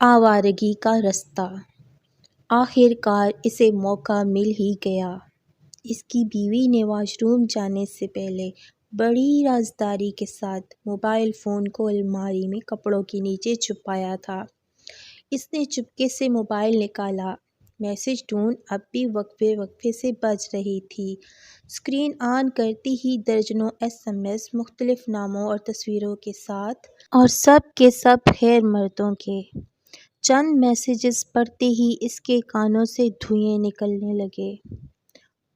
آوارگی کا رستہ۔ آخر کار اسے موقع مل ہی گیا۔ اس کی بیوی نے واش روم جانے سے پہلے بڑی رازداری کے ساتھ موبائل فون کو الماری میں کپڑوں کے نیچے چھپایا تھا۔ اس نے چپکے سے موبائل نکالا۔ میسج ٹون اب بھی وقفے وقفے سے بج رہی تھی۔ اسکرین آن کرتی ہی درجنوں SMS مختلف ناموں اور تصویروں کے ساتھ، اور سب کے سب غیر مردوں کے۔ چند میسیجز پڑھتے ہی اس کے کانوں سے دھوئیں نکلنے لگے۔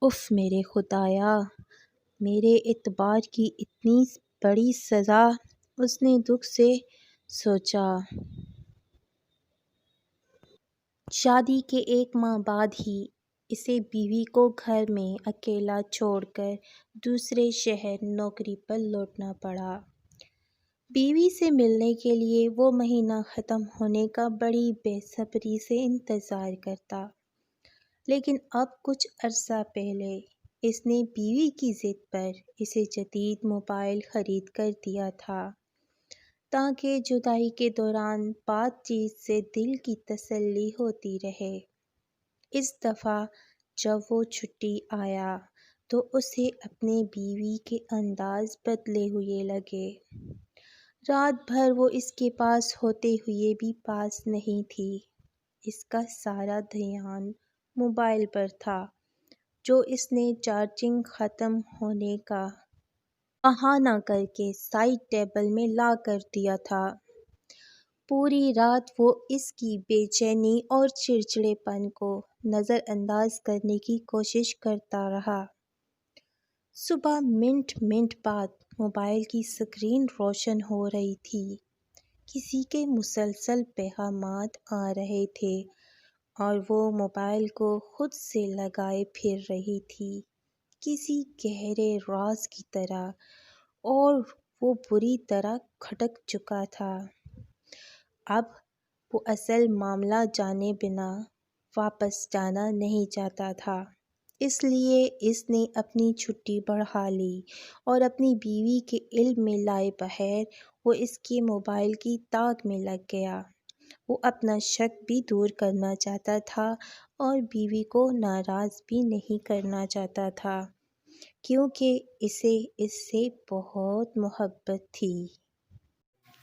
اف میرے خدایا، میرے اعتبار کی اتنی بڑی سزا، اس نے دکھ سے سوچا۔ شادی کے 1 ماہ بعد ہی اسے بیوی کو گھر میں اکیلا چھوڑ کر دوسرے شہر نوکری پر لوٹنا پڑا۔ بیوی سے ملنے کے لیے وہ مہینہ ختم ہونے کا بڑی بے صبری سے انتظار کرتا، لیکن اب کچھ عرصہ پہلے اس نے بیوی کی ضد پر اسے جدید موبائل خرید کر دیا تھا تاکہ جدائی کے دوران بات چیت سے دل کی تسلی ہوتی رہے۔ اس دفعہ جب وہ چھٹی آیا تو اسے اپنے بیوی کے انداز بدلے ہوئے لگے۔ رات بھر وہ اس کے پاس ہوتے ہوئے بھی پاس نہیں تھی۔ اس کا سارا دھیان موبائل پر تھا جو اس نے چارجنگ ختم ہونے کا بہانہ کر کے سائیڈ ٹیبل میں لا کر دیا تھا۔ پوری رات وہ اس کی بے چینی اور چڑچڑے پن کو نظر انداز کرنے کی کوشش کرتا رہا۔ صبح منٹ منٹ بعد موبائل کی اسکرین روشن ہو رہی تھی۔ کسی کے مسلسل پیغامات آ رہے تھے اور وہ موبائل کو خود سے لگائے پھر رہی تھی کسی گہرے راز کی طرح، اور وہ بری طرح کھٹک چکا تھا۔ اب وہ اصل معاملہ جانے بنا واپس جانا نہیں چاہتا تھا، اس لیے اس نے اپنی چھٹی بڑھا لی اور اپنی بیوی کے علم میں لائے بغیر وہ اس کے موبائل کی تاک میں لگ گیا۔ وہ اپنا شک بھی دور کرنا چاہتا تھا اور بیوی کو ناراض بھی نہیں کرنا چاہتا تھا، کیونکہ اسے اس سے بہت محبت تھی۔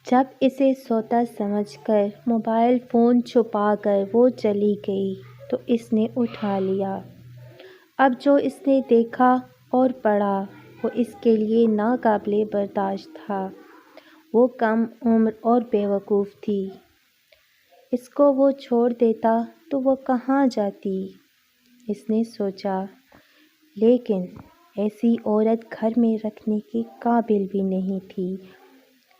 جب اسے سوتا سمجھ کر موبائل فون چھپا کر وہ چلی گئی تو اس نے اٹھا لیا۔ اب جو اس نے دیکھا اور پڑھا وہ اس کے لیے ناقابل برداشت تھا۔ وہ کم عمر اور بے وقوف تھی۔ اس کو وہ چھوڑ دیتا تو وہ کہاں جاتی؟ اس نے سوچا، لیکن ایسی عورت گھر میں رکھنے کے قابل بھی نہیں تھی۔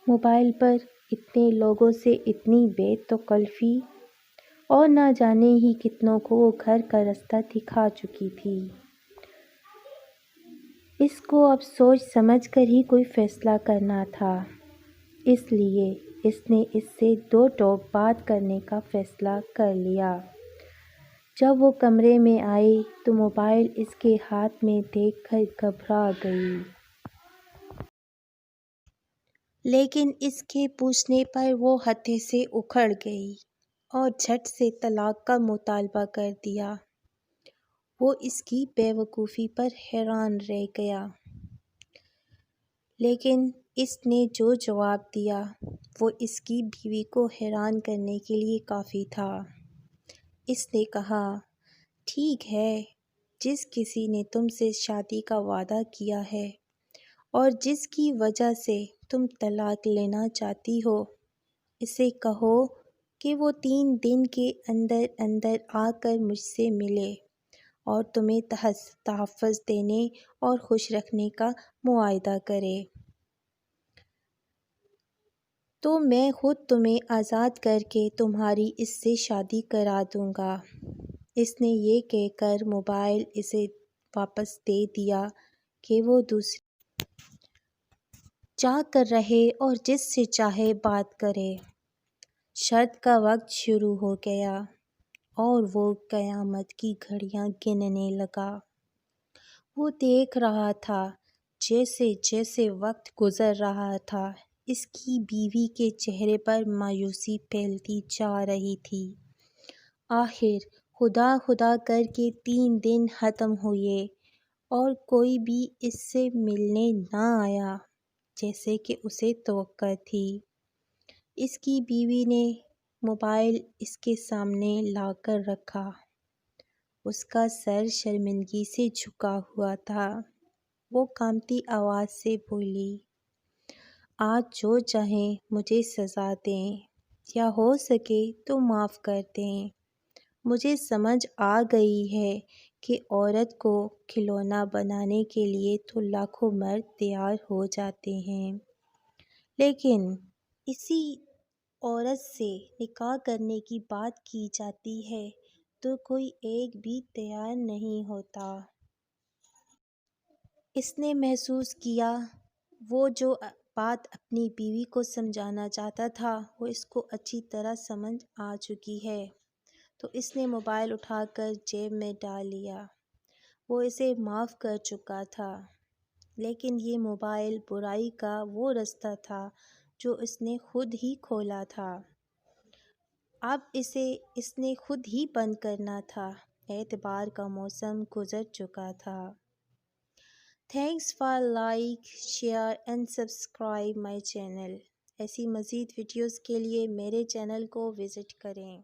موبائل پر اتنے لوگوں سے اتنی بے تکلفی، اور نہ جانے ہی کتنوں کو وہ گھر کا رستہ دکھا چکی تھی۔ اس کو اب سوچ سمجھ کر ہی کوئی فیصلہ کرنا تھا، اس لیے اس نے اس سے 2 ٹوک بات کرنے کا فیصلہ کر لیا۔ جب وہ کمرے میں آئی تو موبائل اس کے ہاتھ میں دیکھ کر گھبرا گئی۔ لیکن اس کے پوچھنے پر وہ ہتے سے اکھڑ گئی اور جھٹ سے طلاق کا مطالبہ کر دیا۔ وہ اس کی بے وقوفی پر حیران رہ گیا، لیکن اس نے جو جواب دیا وہ اس کی بیوی کو حیران کرنے کے لیے کافی تھا۔ اس نے کہا، ٹھیک ہے، جس کسی نے تم سے شادی کا وعدہ کیا ہے اور جس کی وجہ سے تم طلاق لینا چاہتی ہو، اسے کہو کہ وہ 3 دن کے اندر اندر آ کر مجھ سے ملے اور تمہیں تحفظ دینے اور خوش رکھنے کا معاہدہ کرے، تو میں خود تمہیں آزاد کر کے تمہاری اس سے شادی کرا دوں گا۔ اس نے یہ کہہ کر موبائل اسے واپس دے دیا کہ وہ دوسری جا کر رہے اور جس سے چاہے بات کرے۔ شرط کا وقت شروع ہو گیا اور وہ قیامت کی گھڑیاں گننے لگا۔ وہ دیکھ رہا تھا جیسے جیسے وقت گزر رہا تھا اس کی بیوی کے چہرے پر مایوسی پھیلتی جا رہی تھی۔ آخر خدا خدا کر کے 3 دن ختم ہوئے اور کوئی بھی اس سے ملنے نہ آیا جیسے کہ اسے توقع تھی۔ اس کی بیوی نے موبائل اس کے سامنے لا کر رکھا۔ اس کا سر شرمندگی سے جھکا ہوا تھا۔ وہ کانپتی آواز سے بولی، آج جو چاہیں مجھے سزا دیں یا ہو سکے تو معاف کر دیں۔ مجھے سمجھ آ گئی ہے کہ عورت کو کھلونا بنانے کے لیے تو لاکھوں مرد تیار ہو جاتے ہیں، لیکن اسی عورت سے نکاح کرنے کی بات کی جاتی ہے تو کوئی ایک بھی تیار نہیں ہوتا۔ اس نے محسوس کیا وہ جو بات اپنی بیوی کو سمجھانا چاہتا تھا وہ اس کو اچھی طرح سمجھ آ چکی ہے، تو اس نے موبائل اٹھا کر جیب میں ڈال لیا۔ وہ اسے معاف کر چکا تھا، لیکن یہ موبائل برائی کا وہ رستہ تھا جو اس نے خود ہی کھولا تھا۔ اب اسے اس نے خود ہی بند کرنا تھا۔ اعتبار کا موسم گزر چکا تھا۔ Thanks for like, share and subscribe my channel. ایسی مزید ویڈیوز کے لیے میرے چینل کو وزٹ کریں۔